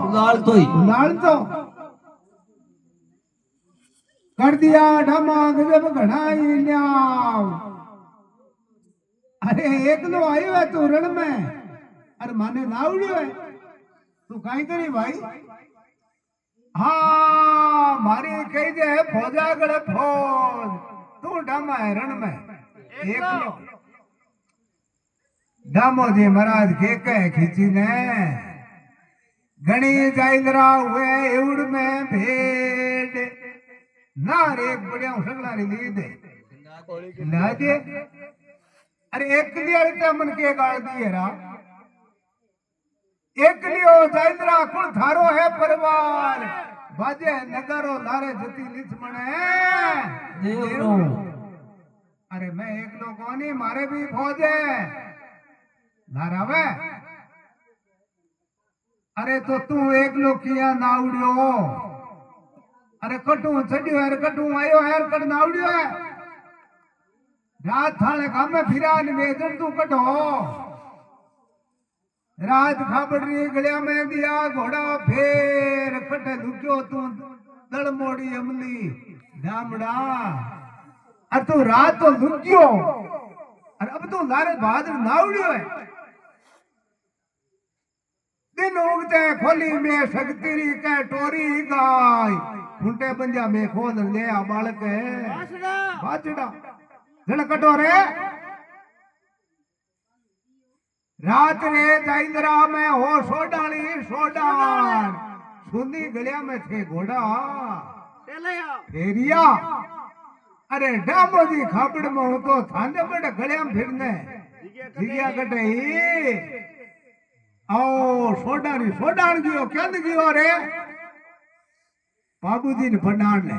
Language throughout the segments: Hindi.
उलाल तो कर दिया ढमा गजब घड़ाई न्याव। अरे एक लो आयो है तू रण में, अरे माने नावड़ियो है तू काई करी भाई। हाँ मारी कही दे फौजा गड़े फौज, तू ढमा है रण में एक लो। दामो जी महाराज के कह खींची ने घणी जाइलरा हुए एवड़ में भेड़ नार एक बढ़िया सगला री लीद लाजे। अरे एक लिया मन के गाल दिए रा एक लियो जाइलरा कुल थारो है परिवार बाजे नगरो लारे जती लिच मने देवरो। अरे मैं एक लो कोनी मारे भी फौज है नारावे। अरे तो तू एक लो किया नावड़ियो, अरे कटू चढ़ियो है कटू आयो है कट नावड़ियो है रात थाने काम में फिरा निवेदन तू कटो। रात खाबड़ी गलिया में दिया घोड़ा फेर कटे लुक्यो तू दड़ मोड़ी अमली दामड़ा। अरे तू रात तो लुक्यो, अरे अब तू लारे बहादुर नावड़ियो है। दिन उगते खोली में शक्तिरी के टोरी गाय फुंटे बंजा में खोल ले आ बालक बाचड़ा जन कटोरे। रात रे जाइंदरा में हो सोडाली सोडान सुनी गलिया में थे घोड़ा फेरिया। अरे डामो जी खाबड़ में हो तो थाने बड़े गलिया में फिरने जिगिया कटे आओ सोडानी सोडान गयो क्या गयो रे बाबूजी ने फंडान ले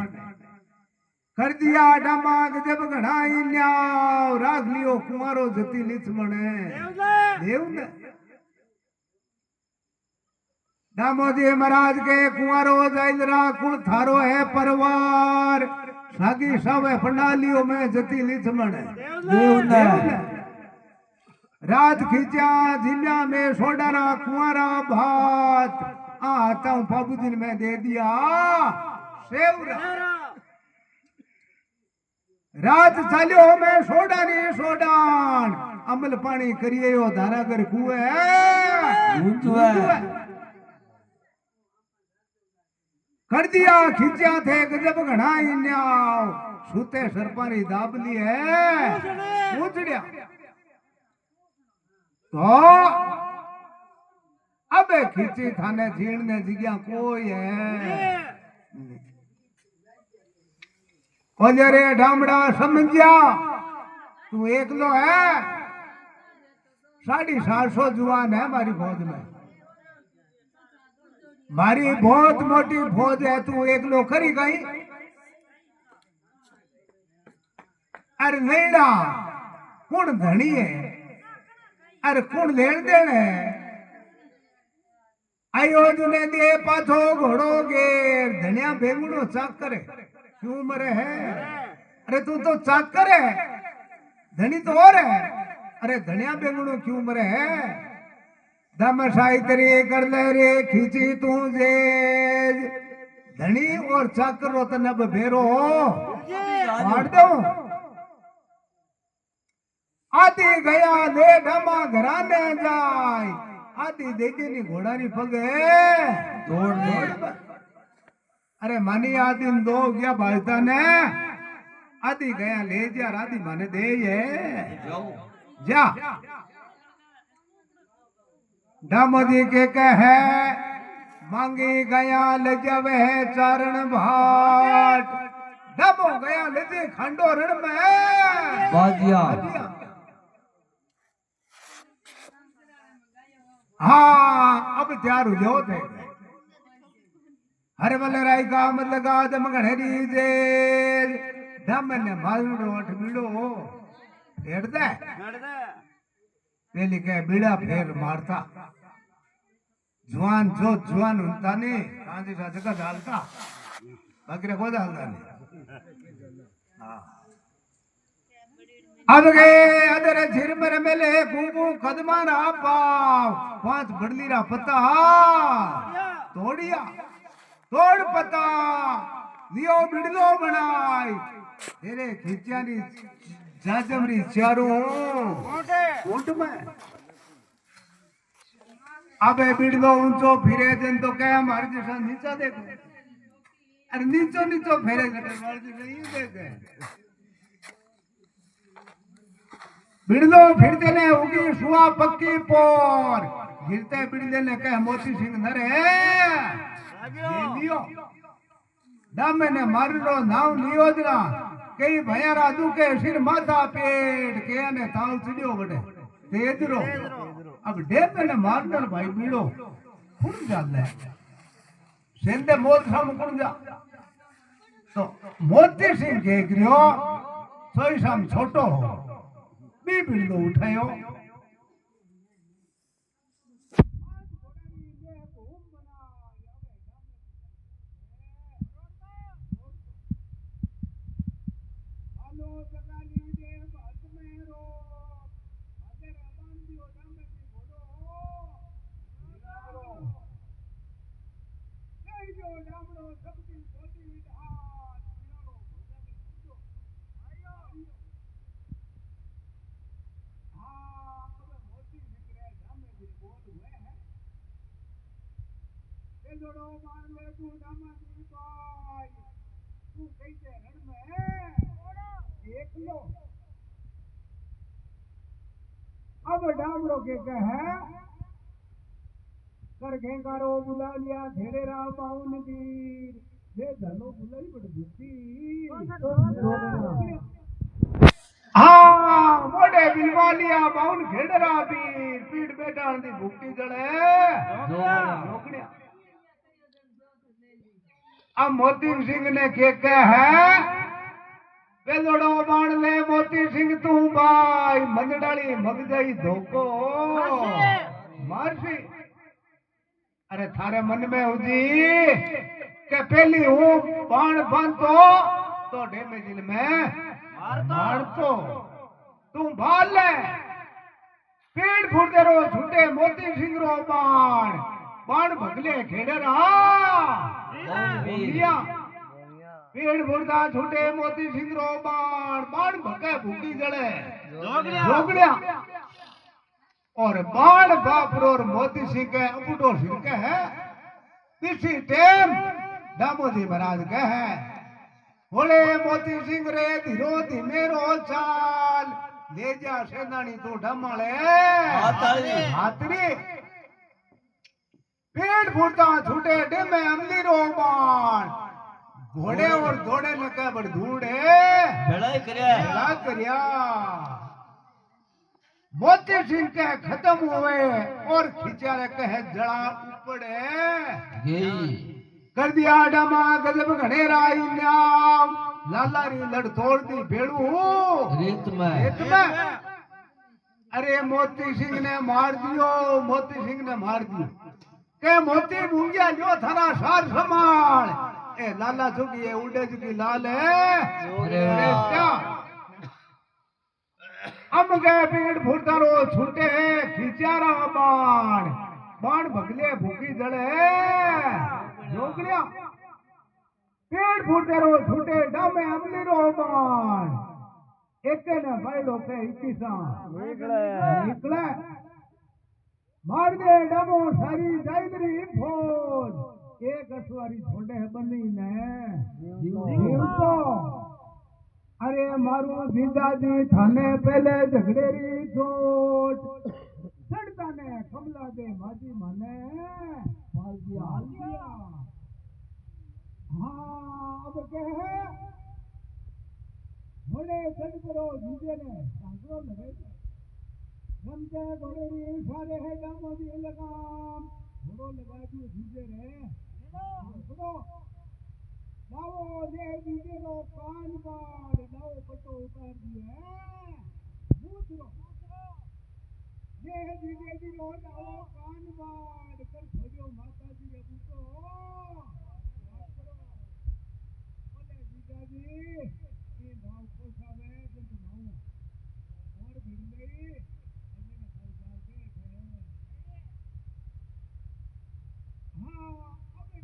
कर दिया डमाग जब घड़ाई न्याव राख लियो कुमारो जती लिच मने देव ने। दामोजी महाराज के कुमारो जाइलरा कुल थारो है परिवार सागी सब है फंडा लियो में जती लिच मने देव ने। रात खींचा जिम्या में सोडारा कुआरा भात आता हूं बाबूजी ने मैं दे दिया सेवरा। रात चालियो में सोडानी सोडान अमल पानी करिए यो धारा कर कुए कर दिया खींचा थे गजब घड़ाई न्याव सूते सरपारी दाबली है पूछड़िया। तो अब खींची थाने झीण ने जिग्या कोई है रे ढामड़ा समझिया तू एक लो है 750 जुआन है हमारी फौज में, मारी बहुत मोटी फौज है तू एक लो करी गई। अरे नैना कौन धनी है, अरे कौन लेन देन है आयो ने दे पाछो घोड़ो गेर धनिया भेगुड़ो चाक करे क्यों मरे है। अरे तू तो चाकर है धनी तो और है, अरे धनिया बेगुड़ो क्यों मरे है। दमशाई तेरी कर ले रे खींची तू जे धनी और चाकर रो तनब भेरो मार दो। आदि गया ले ढमा घराने जाय आदि देखे नी घोड़ा नी पगे दौड़ दौड़। अरे मानी आदि दो गया भाईता ने आदि गया ले जा आदि माने दे ये जा। दामोदी के कहे मांगी गया ले जावे है चारण भाट दमो गया ले जे खंडो रण में बाजिया। हाँ अब तैयार हो जाओ थे हर वाले राय का मत लगा दम घड़ी जे दम ने मालूड़ो अठ बीड़ो हेड़ दे पेली के बीड़ा फेर मारता जुआन जो जुआन उनता ने कांजी सा जगह डालता बाकी को डालता नहीं। हाँ अब गए अदर झिरमर मेले कुंकू कदमारा पाव 5 बड़ली रा पता घोड़िया तोड़ पता लियो बिड़लो बनाई तेरे खिंचानी जाजमरी चारों ऊंट में अबे बिड़लो ऊंचो फिरे दिन तो क्या हमारे जैसा नीचा देखो अरे नीचो नीचो फेरे हमारे जैसा ये देखे बिड़लो फिरते ने उगी सुआ पक्की पोर गिरते बिड़ले ने कह मोती सिंह नरे ले लियो दामे ने मारलो नाव लियो जरा कई भयारा दुखे सिर माथा पेट के ने ताल चढ़ियो बड़े तेजरो अब डेप ने मारनो भाई बीड़ो खुण जाले सेंदे मोत साम खुण जा तो मोती सिंह के गिरियो सोई साम छोटो हो बी बिड़लो उठायो जोड़ो मान ले तू दामा की पाई तू कैसे रण में देख लो अब डामड़ो के कह कर घेंगारो बुला लिया धेरे राम पाउन वीर ये धनो बुलाई बड़ दुखी हाँ मोड़े बिलवा लिया पाउन घेड़रा वीर पीठ बेटा दी भूखी जड़े रोकड़िया अब मोती सिंह ने के है वेलोड़ो बाण ले मोती सिंह तू भाई मंदडाली मग जाई धोको मारसी अरे थारे मन में हुजी के पहली हूँ बाण बांधो तो डेमेजिल में मारतो तू भाल ले पेड़ फूटते रो छूटे मोती सिंह रो बाण बाण भगले खेड़रा पेड़ फूटता छूटे मोती सिंह रो बाण बाण भगे भूखी जड़े जोगड़िया और बाण बापरो और मोती सिंह के अंगूठो सिर के है इसी टाइम दामोदी महाराज के है बोले मोती सिंह रे धीरो धीमे रो चाल ले जा सेनानी तू ढमाले हाथरी पेड़ फूटता छूटे डेमे अमली रो बाण घोड़े और दौड़े न के बड़ धूड़े लड़ाई करिया मोती सिंह के खत्म हुए और खिचारे कहे जड़ा उपड़े कर दिया डमा गजब घनेरा इनाम लालारी लड़ तोड़ दी भेड़ू रेत में अरे मोती सिंह ने मार दियो मोती सिंह ने मार दियो के मोती मुंगिया जो थारा सार संभाल ए लाला चुकी है उड़े चुकी लाल है क्या हम गए पेड़ फूटता रो छूटे खिचारा बाण बाण भगले भूखी जड़े जोगड़िया पेड़ फूटते रो छूटे डामे अमली रो बाण एक ने बैठो के इक्कीसा निकले मार दे डमो सारी जायदरी फौज एक असवारी छोड़े बनी ने तो अरे मारू जीजाजी थाने पहले झगड़ेरी चोट चढ़ता ने कमला दे माजी माने माल दिया हाँ अब कहे घोड़े चढ़ करो जीजे ने सांकड़ो लगे रमते घोड़ेरी सारे है डामो दी लगाम घोड़ो लगा दियो जीजे रे सुनो लाओ ले जीजे रो कान बाड़ लाओ पट्टो उतार दिए मूछरो ये जीजे दी रो लाओ कान बाड़ कर छोड़ो माता जी रे बूतो बोले जीजा जी ये भाव को सावे जब नाऊ और भिड़ गई अने खाई जाके हाँ अब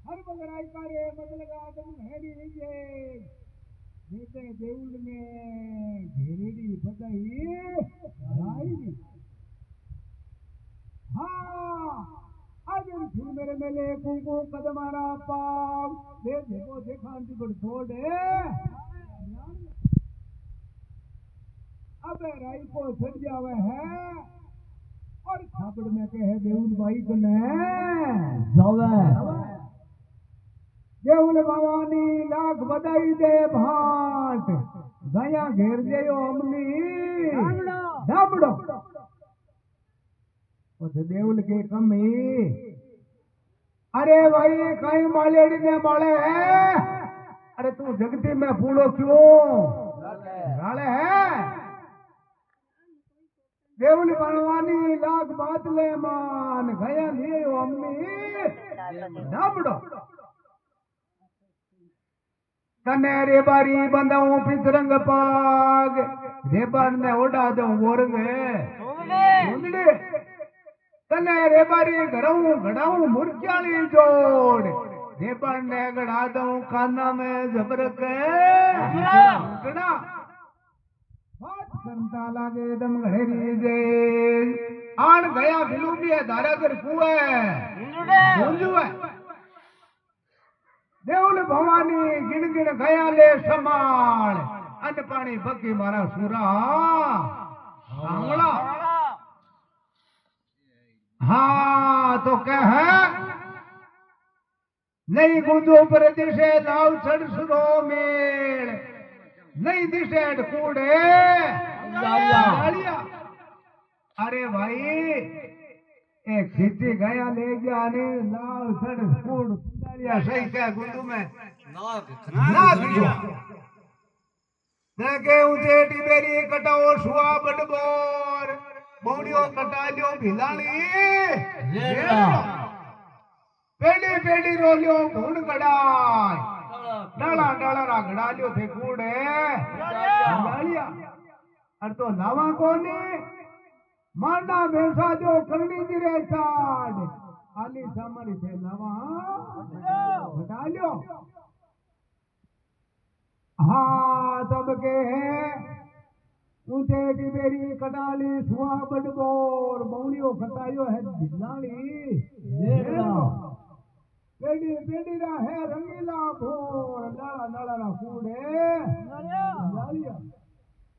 हर बगराई करे मतलब आदम हेरी जे जेते देउल में घेरेड़ी बदाई राई हाँ अजर फिर मेरे मेले कुंकू कदमारा पाव दे देखो देखा अंति बड़ छोड़े अब राई को सज जावे है और खाबड़ में कहे देउल भाई को ने जावे देउल भवानी लाख बधाई दे भाट गया घेर जयो अमली धाबड़ो उस देउल के कमी अरे भाई कहीं मालेड़ी ने माले है अरे तू जगती में फूलो क्यों राले है देउल बनवानी लाख बात ले मान गया लिए अम्मी धाबड़ो तने रे बारी बंदाऊ पितरंग पाग रेबान ने ओढ़ा दो मोरंगे तने रे बारी घड़ाऊ घड़ाऊ मुर्क्याली जोड़ रेबान ने गड़ा दो काना में जबर के बात करता लागे दम घड़ेरी जे आन गया बिलूबिया धारागर कुए गुंजुए देउल भवानी गिन गिन गया ले समाल अन पानी बकी मारा सुरा सांगला हाँ तो कह नहीं गुंजो पर दिशे लाव चढ़ सुरो मेल नहीं दिशे कूड़े अरे भाई एक खींची गया ले गया ने लाव चढ़ कूड़ सही कह गुंडू में ना दियो देखे ऊंचे टिबेरी कटाओ सुआ बडबोर बोड़ियो कटा लियो भिलानी पेड़ी पेड़ी रोलियो घूड़ कड़ाई डाला डाला रागड़ा लियो थे कूड़े डालिया अर तो लावा कोनी मारना भैंसा जो करनी जिरे साड आली समरी से लावा डालियो हाँ तब के ऊंचे टिबेरी कटाली सुआ बडबोर बौड़ियो खटायो है भिलानी पेड़ी पेड़ी रा है रंगीला भोर नाला नाला रा कूड़े नालिया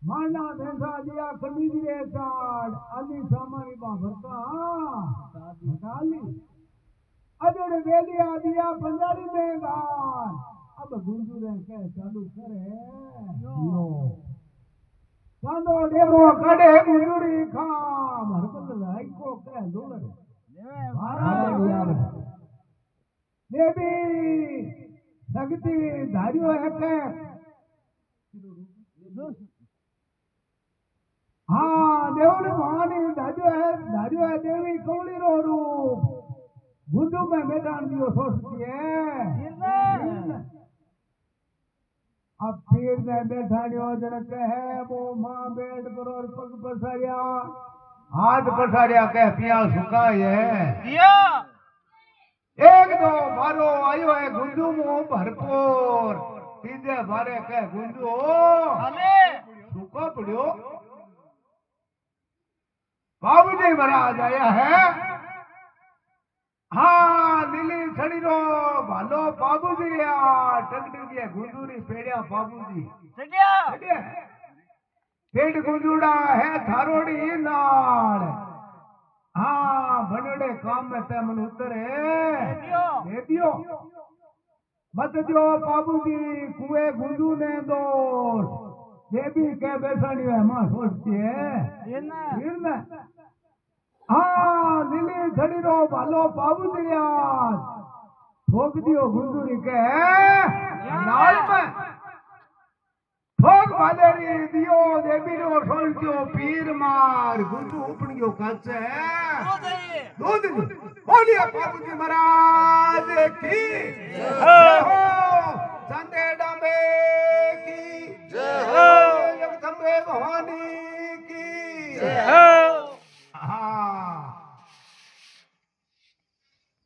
माना भैंसा दिया कली दिए चाड़ आली सामारी बा भरता भटाली अजड़ वेलिया दिया पंजारी में गान अब गुंजू रे के चालू करे यो चांदो डेरो कड़े गुंजूरी खाम हरकत लाई को के लोलर महाराज देवी शक्ति धारियो है के हाँ देवल भवानी धारियो है देवी कौली रो रूप गुंजू में मैदान दियो सोचती है अब पीर में बैठाड़ियो जनक है वो मां बैठ पर और पग पसारिया हाथ पसारिया कह पिया सुखा है एक दो बारो आयो है गुंजू मुंह भरपूर तीजे बारे कह गुंजू सुखा पड़ियो बाबूजी महाराज आया है हाँ नीली छड़ी रो भालो बाबूजी रे टकटकी गुंजूरी पेड़िया बाबूजी पेट गुंजूड़ा है थारोड़ी नाल हाँ बनड़े काम में ते मन उतरे दे दियो मत दियो बाबूजी कुएं गुंजू ने दोष देवी के बैसानी है मां सोचती है हाँ नीली छड़ी रो भालो बाबूजी रे ठोक दियो गुंजूरी के नाल में ठोक भालेरी दियो देवी रो सोचतियो पीर मार गुंजू उपणियो काचे दूध बोलिए बाबूजी महाराज की जय हो चंदे डांबे की जय हो जगदम्बे भवानी की जय